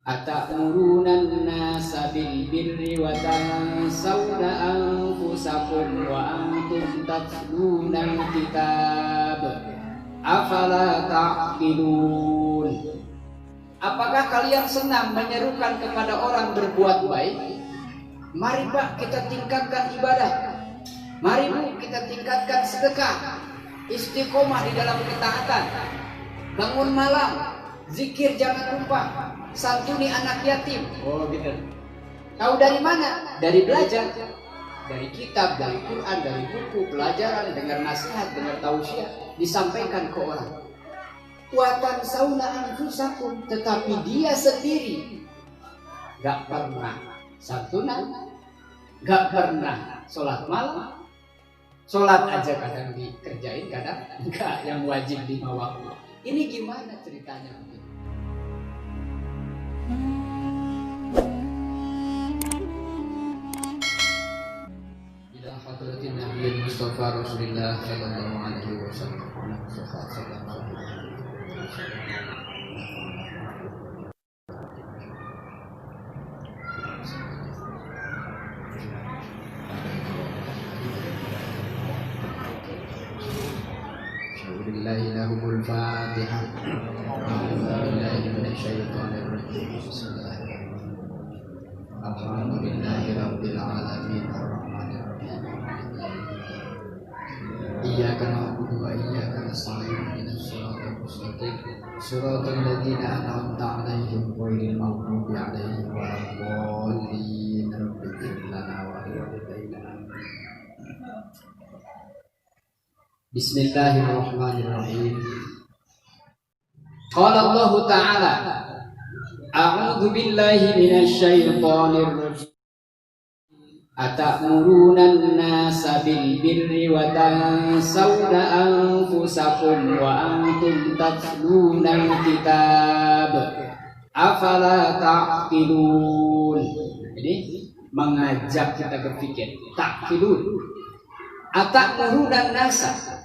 Atamuruna an-nasa bil birri wa tansawna anfusakum wa antum tatluna al-kitab afala ta'qilun. Apakah kalian senang menyerukan kepada orang berbuat baik? Mari Pak, kita tingkatkan ibadah. Mari Bu, kita tingkatkan sedekah. Istiqomah di dalam ketaatan. Bangun malam, zikir jangan lupa. Santuni anak yatim. Oh gitu. Tahu dari mana? Dari belajar. Dari kitab, dari Quran, dari buku, pelajaran, dengar nasihat, dengar tausiah, disampaikan ke orang. Watan sauna anfusakum, tetapi dia sendiri gak pernah santunan, gak pernah sholat malam. Sholat aja kadang dikerjain, kadang enggak, yang wajib 5 waktu. Ini gimana ceritanya? Ila hadratin Nabi Mustafa Rasulullah sallallahu alaihi wasallam. Billahi lahumul Fatihah. Billahi minasyaitonir rajim. Bismillahirrahmanirrahim. Alhamdulillahi rabbil alamin arrahmanir rahim. Iyyaka na'budu wa iyyaka nasta'in ihdinas siratal mustaqim siratal ladzina an'amta 'alaihim ghairil maghdubi 'alaihim waladdallin. Rabbil ighfir lana wa liwalidayna. Bismillahirrahmanirrahim. Qala Allah Ta'ala, a'udzu billahi minasy syaithanir rajim. Atamuruna an-nasa bil birri wa tansawna anfusakum wa antum tatluna al-kitab afala ta'qilun. Jadi mengajak kita berpikir, ta'qilun. Atamuruna an-nasa,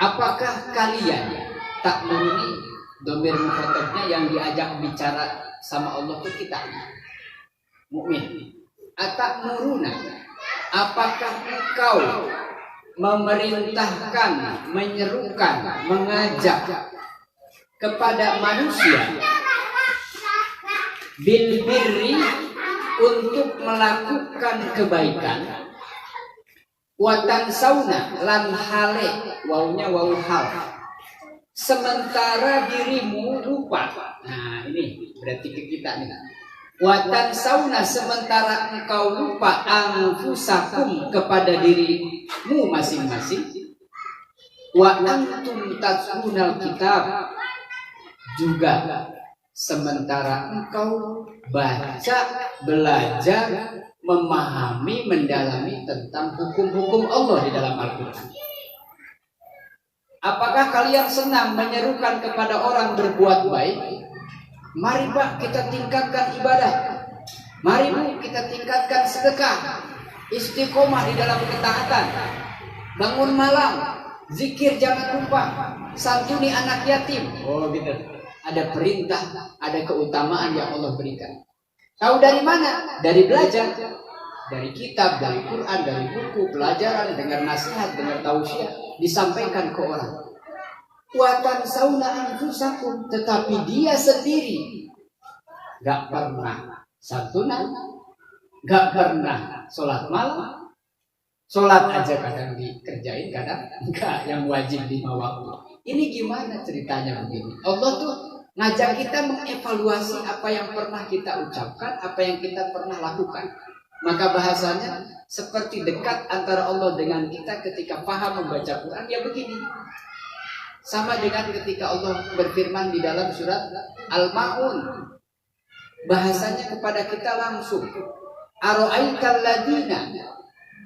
apakah kalian, ta'muruni dhamir mukhatabnya yang diajak bicara sama Allah itu kita mukmin. Atamuruna, apakah engkau memerintahkan, menyerukan, mengajak kepada manusia bil birri, untuk melakukan kebaikan, watan sauna lan hale, waunya wau hal, sementara dirimu lupa. Nah ini berarti ke kita nih. Watan sauna, sementara engkau lupa anfusakum, kepada dirimu masing-masing. Wa antum tatlunal kitab, juga sementara engkau baca, belajar, memahami, mendalami tentang hukum-hukum Allah di dalam Al-Quran. Apakah kalian senang menyerukan kepada orang berbuat baik? Mari Pak, kita tingkatkan ibadah. Mari Bu, kita tingkatkan sedekah. Istiqomah di dalam ketaatan. Bangun malam, zikir jangan lupa. Santuni anak yatim. Oh gitu. Ada perintah, ada keutamaan yang Allah berikan. Tahu dari mana? Dari belajar. Dari kitab, dari Quran, dari buku, pelajaran, dengar nasihat, dengar tausiah, disampaikan ke orang. Watan sauna anfusakum, tetapi dia sendiri gak pernah santunan, gak pernah sholat malam. Sholat aja kadang dikerjain, kadang enggak, yang wajib 5 waktu. Ini gimana ceritanya begini? Allah tuh ngajak kita mengevaluasi apa yang pernah kita ucapkan, apa yang kita pernah lakukan. Maka bahasanya seperti dekat antara Allah dengan kita ketika paham membaca Quran, ya begini. Sama dengan ketika Allah berfirman di dalam surat Al-Ma'un. Bahasanya kepada kita langsung. Aro'aital ladina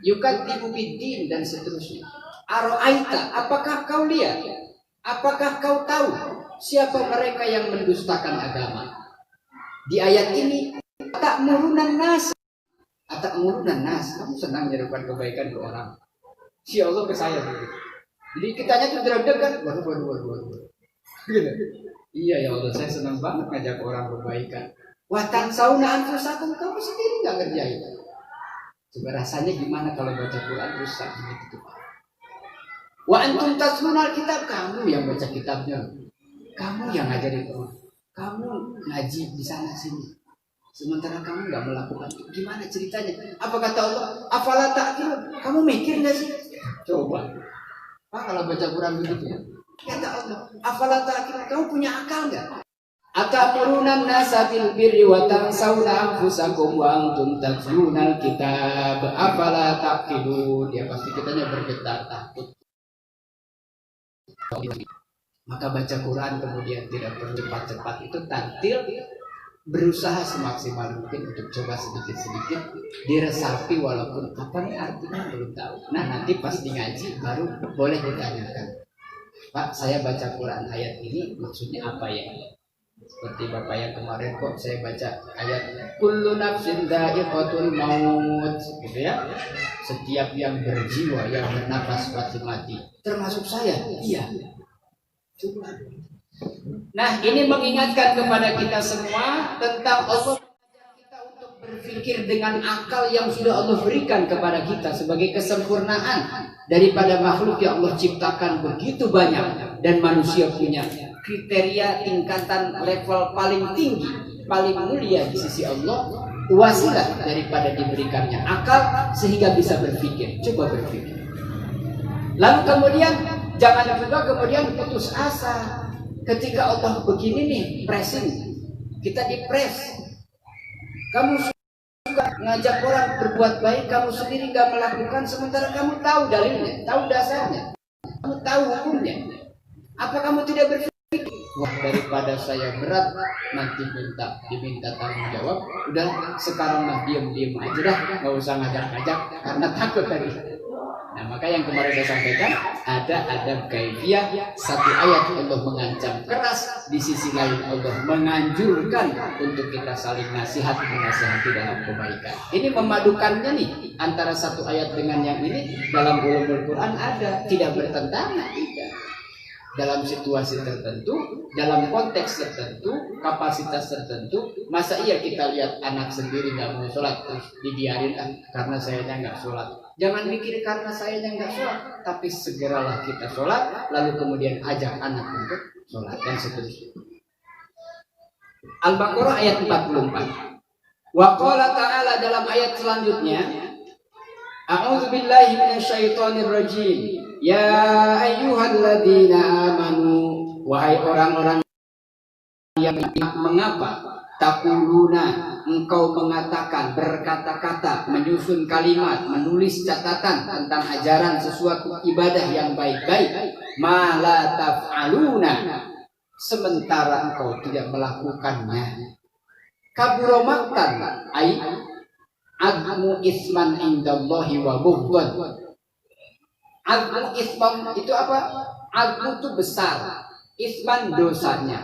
yukadzibu biddin, dan seterusnya. Aro'aita, apakah kau lihat? Apakah kau tahu siapa mereka yang mendustakan agama? Di ayat ini, ta'murunan nas. Ta'murunan nas, kamu senang menyerukan kebaikan ke orang. Si Allah ke saya begitu. Jadi kitanya tuh deg-degan, waduh. Gitu. Iya ya Allah, saya senang banget ngajak orang kebaikan. Watan sauna anfusakum, kamu sendiri nggak ngerjain. Coba rasanya gimana kalau baca Quran rusak begitu Pak? Wa antum tatlunal kitab, kamu yang baca kitabnya, kamu yang ngajarin orang, kamu ngaji di sana sini. Sementara kamu nggak melakukan itu, gimana ceritanya? Apa kata Allah? Afala ta'qilun? Kamu mikir nggak sih? Coba. Pak kalau baca Quran begitu ya. Kata Allah, afala ta'qilun? Kamu punya akal nggak? Atamuruna nasa bil birri wa tansawna anfusakum wa antum tatlunal kitab. Afala ta'qilun? Ya pasti kitanya bergetar takut. Maka baca Quran kemudian tidak perlu cepat-cepat, itu tartil, berusaha semaksimal mungkin untuk coba sedikit-sedikit diresapi walaupun apa nih artinya belum tahu. Nah nanti pas di ngaji baru boleh ditanyakan, Pak saya baca Quran ayat ini maksudnya apa ya? Seperti Bapak yang kemarin kok saya baca ayat kullu nafsin dha'iqatul maut gitu ya. Setiap yang berjiwa yang bernapas pasti mati. Termasuk saya. Iya. Coba. Nah, ini mengingatkan kepada kita semua tentang Allah kita untuk berpikir dengan akal yang sudah Allah berikan kepada kita sebagai kesempurnaan daripada makhluk yang Allah ciptakan begitu banyak, dan manusia punya kriteria tingkatan level paling tinggi, paling mulia di sisi Allah, wasilah daripada diberikannya akal sehingga bisa berpikir. Coba berpikir. Lalu kemudian jangan juga kemudian putus asa ketika Allah begini nih pressing, kita dipres. Kamu suka ngajak orang berbuat baik, kamu sendiri gak melakukan, sementara kamu tahu dalilnya, tahu dasarnya, kamu tahu hukumnya. Apa kamu tidak berpikir? Wah, daripada saya berat nanti diminta tanggung jawab, udah sekarang mah diem aja dah, nggak usah ngajak-ngajak karena takut tadi. Nah maka yang kemarin saya sampaikan ada adab kaifiyah. Satu ayat Allah mengancam keras, di sisi lain Allah menganjurkan untuk kita saling nasihat menasihati dalam kebaikan. Ini memadukannya nih antara satu ayat dengan yang ini dalam ulumul Quran ada, tidak bertentangan, tidak. Dalam situasi tertentu, dalam konteks tertentu, kapasitas tertentu, masa iya kita lihat anak sendiri nggak mau sholat terus dibiarin karena sayanya nggak sholat. Jangan mikir karena sayanya nggak sholat, tapi segeralah kita sholat, lalu kemudian ajak anak untuk sholat dan seterusnya. Al-Baqarah ayat 44. Wa qala ta'ala dalam ayat selanjutnya, A'udzu billahi minasyaitonir rajim. Ya ayyuhalladzina amanu, wahai orang-orang yang mengapa taquluna, engkau mengatakan, berkata-kata, menyusun kalimat, menulis catatan tentang ajaran sesuatu ibadah yang baik-baik, ma la taf'aluna, sementara engkau tidak melakukannya. Kabura maqtan ai agmu isman indallahi wa bughdan. Agmu isman itu apa? Agmu itu besar, isman dosanya,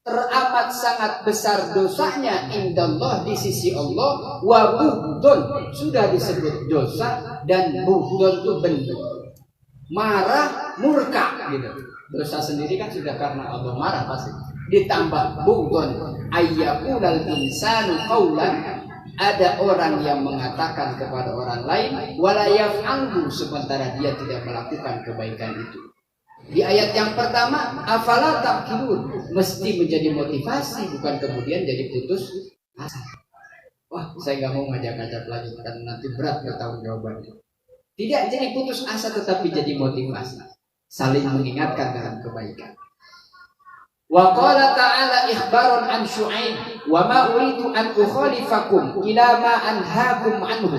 teramat sangat besar dosanya indallah di sisi Allah, wa bughdan sudah disebut dosa, dan bughdan itu bentuk marah, murka gitu. Dosa sendiri kan sudah karena Allah marah pasti, ditambah bughdan ayyaqulal insanu qaulan, ada orang yang mengatakan kepada orang lain wala yaf'alu, sementara dia tidak melakukan kebaikan itu. Di ayat yang pertama afala taqilun, mesti menjadi motivasi, bukan kemudian jadi putus asa. Wah, saya nggak mau ngajak-ngajak lagi karena nanti berat bertanggung jawabannya. Tidak jadi putus asa, tetapi jadi motivasi, saling mengingatkan dalam kebaikan. Wa qala ta'ala ikhbaron an Syu'aib wa ma uridu an ukhalifakum ila ma anhaakum anhu.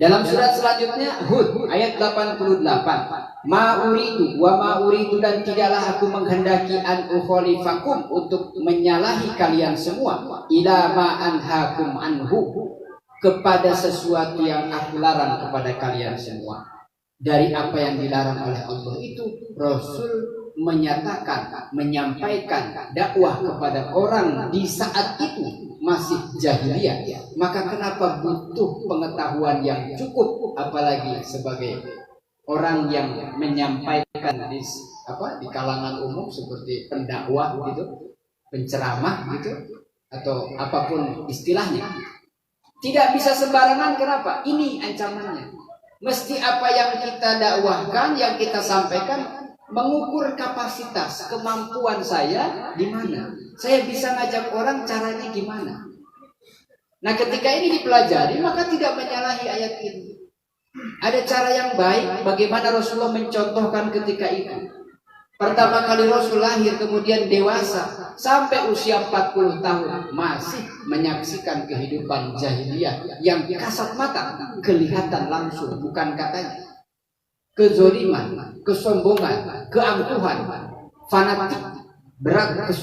Dalam surat selanjutnya Hud ayat 88, ma uridu wa ma uridu, dan tidaklah aku menghendaki an ukhalifakum, untuk menyalahi kalian semua, ila ma anhaakum anhu, kepada sesuatu yang aku larang kepada kalian semua. Dari apa yang dilarang oleh Allah itu Rasul menyatakan, menyampaikan dakwah kepada orang di saat itu masih jahiliyah. Maka kenapa butuh pengetahuan yang cukup, apalagi sebagai orang yang menyampaikan di kalangan umum seperti pendakwah gitu, penceramah gitu, atau apapun istilahnya. Tidak bisa sembarangan. Kenapa? Ini ancamannya. Mesti apa yang kita dakwahkan, yang kita sampaikan, mengukur kapasitas, kemampuan saya di mana. Saya bisa ngajak orang, caranya gimana. Nah, ketika ini dipelajari, maka tidak menyalahi ayat ini. Ada cara yang baik, bagaimana Rasulullah mencontohkan ketika itu. Pertama kali Rasul lahir, kemudian dewasa, sampai usia 40 tahun, masih menyaksikan kehidupan jahiliyah yang kasat mata, kelihatan langsung, bukan katanya. Kezoliman, kesombongan, keangkuhan, fanatik, berat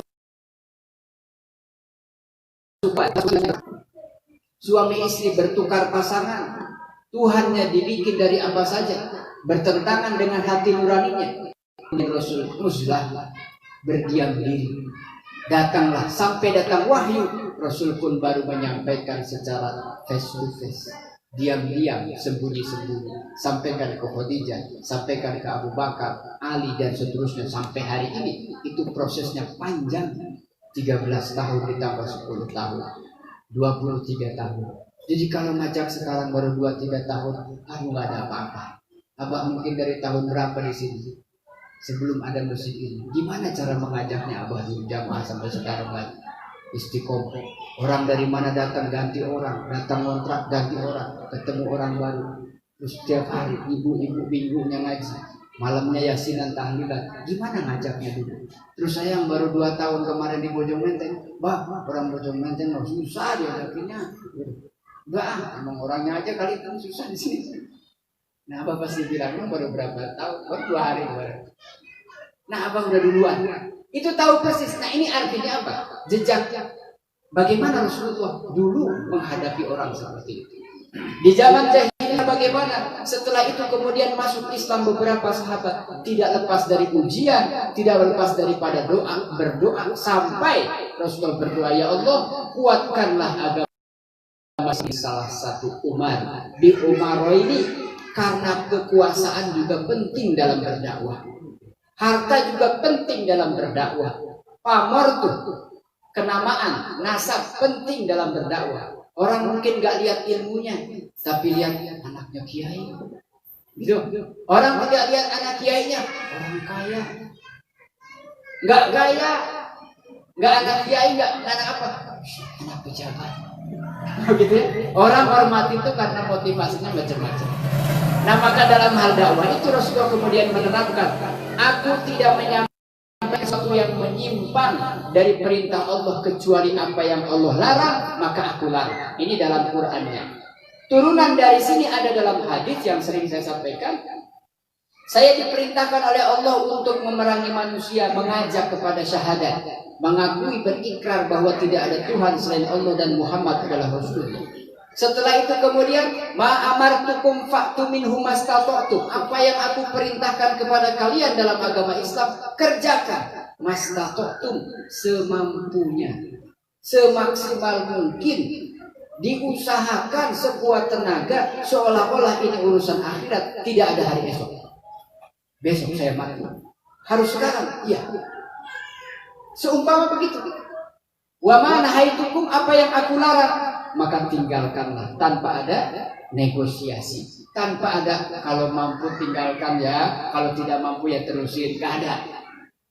suami istri bertukar pasangan, Tuhannya dibikin dari apa saja, bertentangan dengan hati nuraninya. Rasul uzlah, berdiam diri. Datanglah, sampai datang wahyu, Rasul pun baru menyampaikan secara face to face, diam-diam, sembunyi-sembunyi, sampaikan ke Khadijah, sampaikan ke Abu Bakar, Ali dan seterusnya sampai hari ini. Itu prosesnya panjang, 13 tahun ditambah 10 tahun, 23 tahun. Jadi kalau ngajak sekarang baru 2-3 tahun, nggak ada apa-apa. Abah mungkin dari tahun berapa di sini? Sebelum ada masjid ini, gimana cara mengajaknya Abah di jamaah sampai sekarang lagi istiqomah? Orang dari mana datang ganti orang, datang kontrak ganti orang, ketemu orang baru. Terus setiap hari ibu-ibu minggunya ngaji, malamnya yasinan tahlilan. Gimana ngajaknya dulu? Terus saya yang baru 2 tahun kemarin di Bojong Menteng, orang Bojong Menteng susah diajakinya. Enggak, emang orangnya aja kali itu susah di sini. Nah, Abah pasti bilangnya baru berapa tahun, baru 2 hari baru. Nah, Abah udah duluan. Itu tahu persis. Nah, ini artinya apa? Jejak. Bagaimana Rasulullah dulu menghadapi orang seperti itu. Di zaman jahiliyah bagaimana? Setelah itu kemudian masuk Islam beberapa sahabat. Tidak lepas dari ujian, tidak lepas daripada doa, berdoa. Sampai Rasulullah berdoa, ya Allah, kuatkanlah agama masih salah satu Umar. Di Umar ini, karena kekuasaan juga penting dalam berdakwah, harta juga penting dalam berdakwah, pamor tuh, kenamaan, nasab penting dalam berdakwah. Orang mungkin gak lihat ilmunya, tapi lihat anaknya kiai. Gitu. Orang tidak lihat anak kiainya, orang kaya, nggak gaya, nggak anak kiai, nggak anak apa, anak pejabat. Gitu ya. Orang hormat itu karena motivasinya macam-macam. Nah, maka dalam hal dakwah itu Rasulullah kemudian menerapkan, aku tidak menyampaikan sesuatu yang menyimpang dari perintah Allah kecuali apa yang Allah larang, maka aku larang. Ini dalam Qur'annya. Turunan dari sini ada dalam hadis yang sering saya sampaikan. Saya diperintahkan oleh Allah untuk memerangi manusia, mengajak kepada syahadat, mengakui, berikrar bahwa tidak ada Tuhan selain Allah dan Muhammad adalah Rasulullah. Setelah itu kemudian ma'amartukum fa'tu minhu mastata'tum. Apa yang aku perintahkan kepada kalian dalam agama Islam, kerjakan mastata'tum, semampunya, semaksimal mungkin. Diusahakan sekuat tenaga, seolah-olah ini urusan akhirat, tidak ada hari esok. Besok saya mati, harus sekarang. Iya, seumpama begitu. Wa ma nahaitukum, apa yang aku larang, maka tinggalkanlah, tanpa ada negosiasi, tanpa ada kalau mampu tinggalkan ya, kalau tidak mampu ya terusin, gak ada.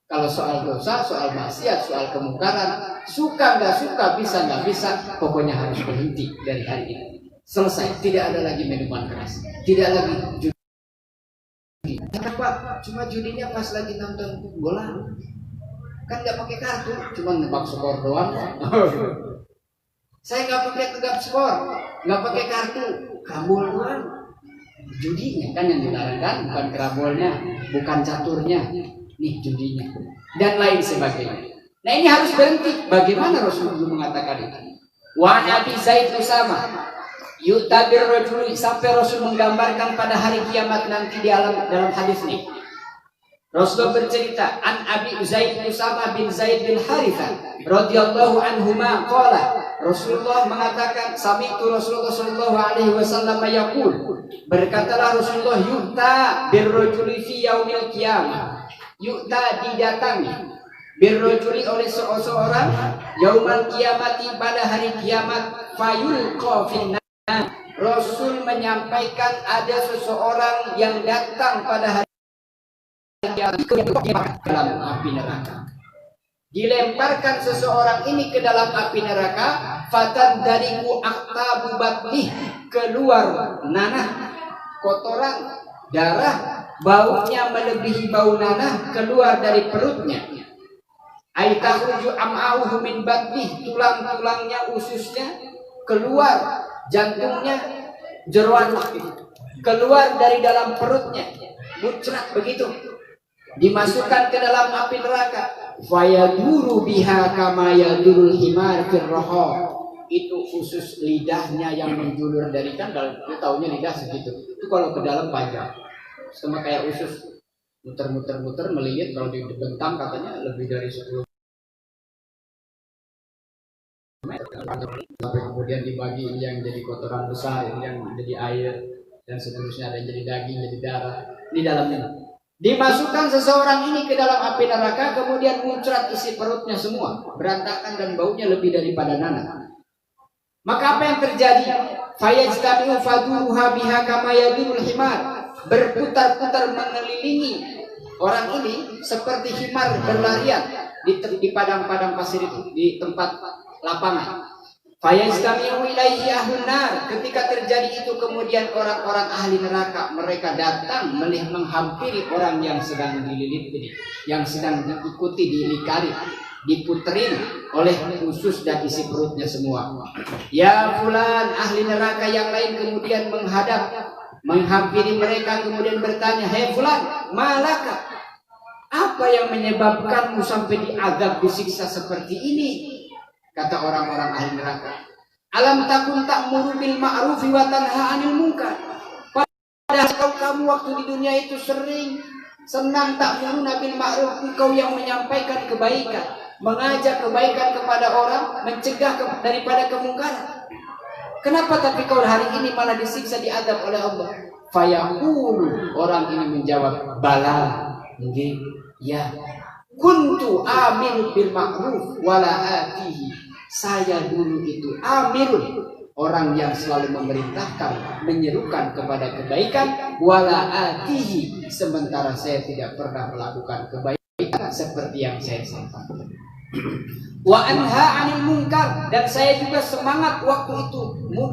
Kalau soal dosa, soal maksiat, soal kemungkaran, suka nggak suka, bisa nggak bisa, pokoknya harus berhenti dari hari ini. Selesai, tidak ada lagi minuman keras, tidak lagi judi. Kenapa? Cuma judinya pas lagi nonton bola, kan nggak pakai kartu, cuma nebak skor doang. Saya nggak pakai tegap skor, nggak pakai kartu, karambol doang. Judinya kan yang dilarang, kan bukan kerabolnya, bukan caturnya, nih judinya dan lain sebagainya. Nah, ini harus berhenti. Bagaimana Rasulullah mengatakan ini? Wa Nabi Zaid Usama yutabir rajuli, sampai Rasul menggambarkan pada hari kiamat nanti di dalam hadis ini. Rasulullah bercerita, an Abi Zaid Usama bin Zaid bin Harithah radhiyallahu anhuma qala, Rasulullah mengatakan, sami'tu Rasulullah sallallahu alaihi wasallam yaqul, berkatalah Rasulullah, yu'ta birrajuli fi yaumil qiyamah, yu'ta didatangi birrajuli oleh seorang yaumal qiyamati pada hari kiamat, fayulqa finnar. Rasul menyampaikan ada seseorang yang datang pada hari dalam api neraka. Dilemparkan seseorang ini ke dalam api neraka, fatan dariku aktabu batnih, keluar nanah, kotoran, darah, baunya melebihi bau nanah keluar dari perutnya. Aitakhruju am'auhu min batnih, tulang-tulangnya, ususnya keluar, jantungnya, jeruan keluar dari dalam perutnya, muncrat begitu, dimasukkan ke dalam api neraka. Fayaduru biha kama yadurul himar fir raha, itu usus lidahnya yang menjulur dari kan, kita taunya lidah segitu, itu kalau ke dalam panjang sama kayak usus, muter-muter melilit, kalau dibentang katanya lebih dari 10 sampai kemudian dibagi, yang jadi kotoran besar, yang jadi air, dan seterusnya, ada yang jadi daging, jadi darah di dalamnya. Dimasukkan seseorang ini ke dalam api neraka, kemudian muncrat isi perutnya semua, berantakan dan baunya lebih daripada nanah. Maka apa yang terjadi? Fayajtami'u faduruha biha kama yadurul himar, berputar-putar mengelilingi orang ini seperti himar berlarian di padang-padang pasir itu, di tempat lapangan. Fayajtami'u ilaihi ahlun nar, ketika terjadi itu kemudian orang-orang ahli neraka mereka datang menghampiri orang yang sedang dililit ini, yang sedang diikuti, dilingkari, diputerin oleh usus dan isi perutnya semua. Ya fulan, ahli neraka yang lain kemudian menghadap, menghampiri mereka, kemudian bertanya, hei fulan, malaka, apa yang menyebabkanmu sampai diazab, disiksa seperti ini? Kata orang-orang ahli neraka, alam takun ta'muru bil ma'rufi wa tanha 'anil munkar. Padahal kamu waktu di dunia itu sering senang ta'muruna bil ma'ruf, engkau yang menyampaikan kebaikan, mengajak kebaikan kepada orang, mencegah daripada kemungkaran. Kenapa tapi kau hari ini malah disiksa, diazab oleh Allah? Fayaqulu, orang ini menjawab, bala, nggih, ya. Kuntu amiru bil ma'ruf wala atihi. Saya dulu itu amirun, orang yang selalu memerintahkan, menyerukan kepada kebaikan, wala atihi, sementara saya tidak pernah melakukan kebaikan seperti yang saya sampaikan. Wa anha 'anil munkar, dan saya juga semangat waktu itu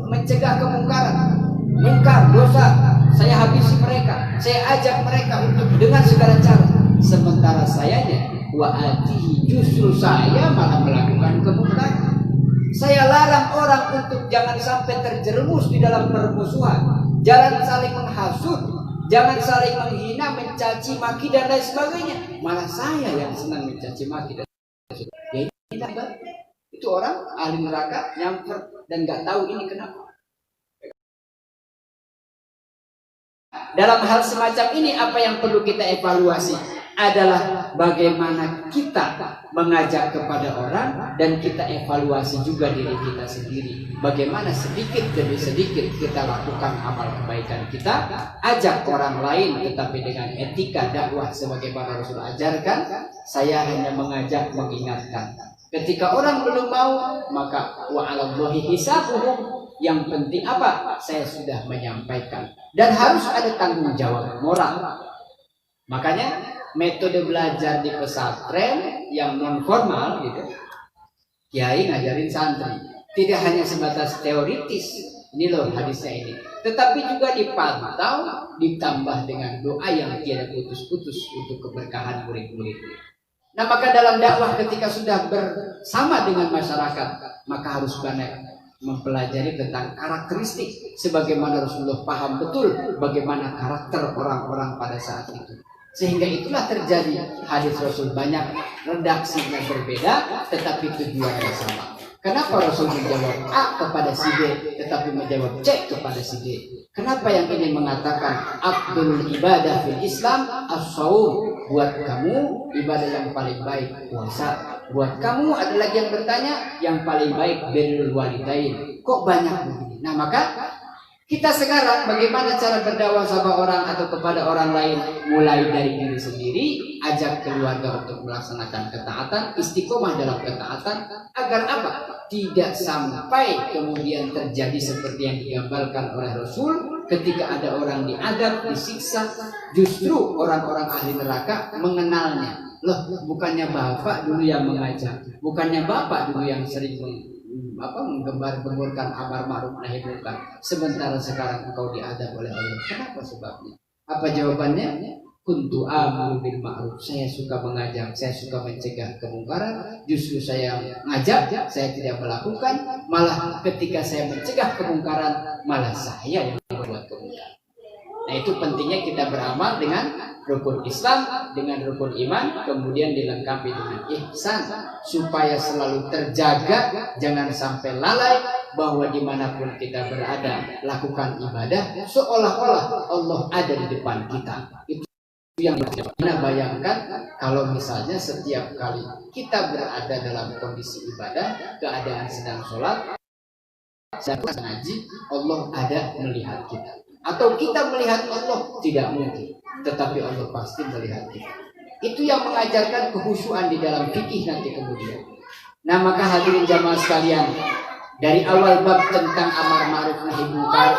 mencegah kemungkaran, mungkar, dosa, saya habisi mereka, saya ajak mereka untuk dengan segala cara. Sementara sayanya wa atihi, justru saya malah melakukan kemungkaran. Saya larang orang untuk jangan sampai terjerumus di dalam permusuhan, jangan saling menghasut, jangan saling menghina, mencaci maki dan lain sebagainya. Malah saya yang senang mencaci maki dan ya, itu orang ahli neraka nyamper dan nggak tahu ini kenapa. Dalam hal semacam ini apa yang perlu kita evaluasi adalah bagaimana kita mengajak kepada orang, dan kita evaluasi juga diri kita sendiri. Bagaimana sedikit demi sedikit kita lakukan amal kebaikan kita, ajak orang lain tetapi dengan etika dakwah sebagaimana Rasul ajarkan. Saya hanya mengajak, mengingatkan. Ketika orang belum mau, maka wa 'alallahi hisabuhum. Yang penting apa? Saya sudah menyampaikan, dan harus ada tanggung jawab moral. Makanya metode belajar di pesantren yang non formal gitu, kiai ngajarin santri tidak hanya sebatas teoritis, ini loh hadisnya ini, tetapi juga dipantau, ditambah dengan doa yang tiada putus-putus untuk keberkahan murid-murid. Nah, maka dalam dakwah ketika sudah bersama dengan masyarakat, maka harus banyak mempelajari tentang karakteristik, sebagaimana Rasulullah paham betul bagaimana karakter orang-orang pada saat itu. Sehingga itulah terjadi hadis Rasul banyak, redaksinya berbeda tetapi tujuannya sama. Kenapa Rasul menjawab A kepada si B tetapi menjawab C kepada si D? Kenapa yang ini mengatakan afdalul ibadah fil Islam as-shaum, buat kamu ibadah yang paling baik puasa. Buat kamu ada lagi yang bertanya, yang paling baik birrul walidain. Kok banyak begini? Nah, maka kita sekarang bagaimana cara berdakwah sama orang atau kepada orang lain, mulai dari diri sendiri, ajak keluarga untuk melaksanakan ketaatan, istiqomah dalam ketaatan, agar apa? Tidak sampai kemudian terjadi seperti yang digambarkan oleh Rasul ketika ada orang diadab, disiksa, justru orang-orang ahli neraka mengenalnya. Loh, bukannya bapak dulu yang mengajak, bukannya bapak dulu yang sering menggembar-gemburkan amar ma'ruf nahi munkar, sementara sekarang engkau diadab oleh Allah. Kenapa sebabnya? Apa jawabannya? Kuntu amru bil ma'ruf. Saya suka mengajak, saya suka mencegah kemungkaran. Justru saya ngajak, saya tidak melakukan. Malah ketika saya mencegah kemungkaran, malah saya yang membuat kemungkaran. Nah, itu pentingnya kita beramal dengan rukun Islam, dengan rukun iman, kemudian dilengkapi dengan ihsan, supaya selalu terjaga, jangan sampai lalai, bahwa dimanapun kita berada, lakukan ibadah seolah-olah Allah ada di depan kita. Itu yang kita bayangkan kalau misalnya setiap kali kita berada dalam kondisi ibadah, keadaan sedang sholat, sedang ngaji, Allah ada melihat kita. Atau kita melihat Allah, tidak mungkin, tetapi Allah pasti melihat kita. Itu yang mengajarkan kehusuan di dalam fikih nanti kemudian. Nah, maka hadirin jamaah sekalian, dari awal bab tentang amar ma'ruf nahi munkar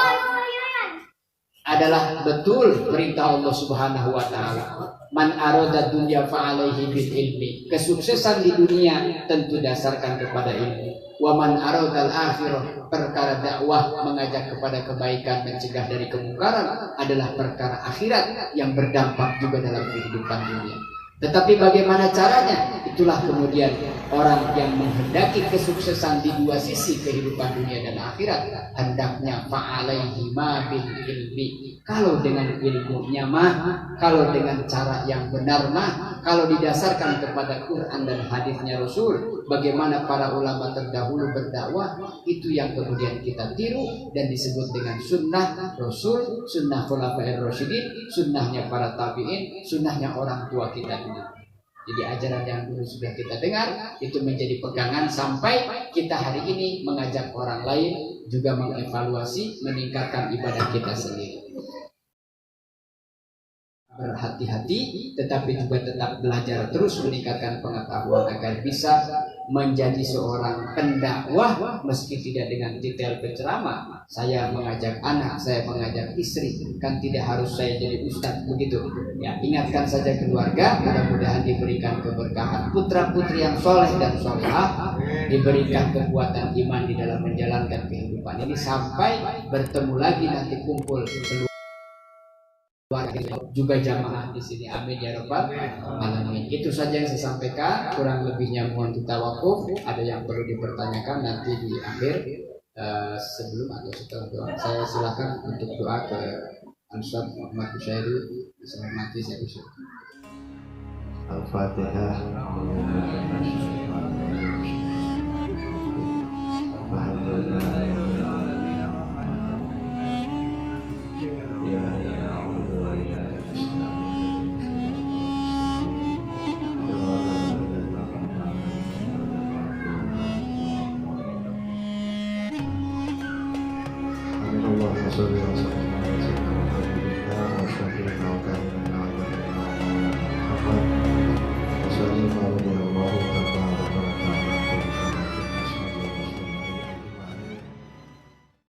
adalah betul perintah Allah Subhanahu wa taala. Man arada dunya fa alaihi bil ilmi. Kesuksesan di dunia tentu dasarkan kepada ilmu. Wa man aradal akhirah, perkara dakwah mengajak kepada kebaikan, mencegah dari kemungkaran adalah perkara akhirat yang berdampak juga dalam kehidupan dunia. Tetapi bagaimana caranya? Itulah kemudian orang yang menghendaki kesuksesan di dua sisi kehidupan dunia dan akhirat, hendaknya fa'alaihi ma bil ilmi. Kalau dengan ilmunya mah, kalau dengan cara yang benar mah, kalau didasarkan kepada Quran dan hadisnya Rasul, bagaimana para ulama terdahulu berdakwah, itu yang kemudian kita tiru dan disebut dengan sunnah Rasul, sunnah khulafair rasyidin, sunnahnya para tabi'in, sunnahnya orang tua kita dulu. Jadi ajaran yang dulu sudah kita dengar itu menjadi pegangan sampai kita hari ini mengajak orang lain juga mengevaluasi, meningkatkan ibadah kita sendiri. Berhati-hati, tetapi juga tetap belajar terus meningkatkan pengetahuan agar bisa menjadi seorang pendakwah meski tidak dengan detail penceramah. Saya mengajak anak, saya mengajak istri, kan tidak harus saya jadi ustadz begitu. Ya, ingatkan saja keluarga, mudah-mudahan diberikan keberkahan, putra-putri yang soleh dan solehah, diberikan kekuatan iman di dalam menjalankan kehidupan ini sampai bertemu lagi nanti kumpul juga jamaah di sini. Amin ya rabbal alamin. Itu saja yang saya sampaikan, kurang lebihnya mohon kita wakuf. Ada yang perlu dipertanyakan nanti di akhir sebelum atau setelah doa. Saya silakan untuk doa ke Ustaz Muhammad Bushairi. Saya hormati, saya bersyukur. Al-Fatihah.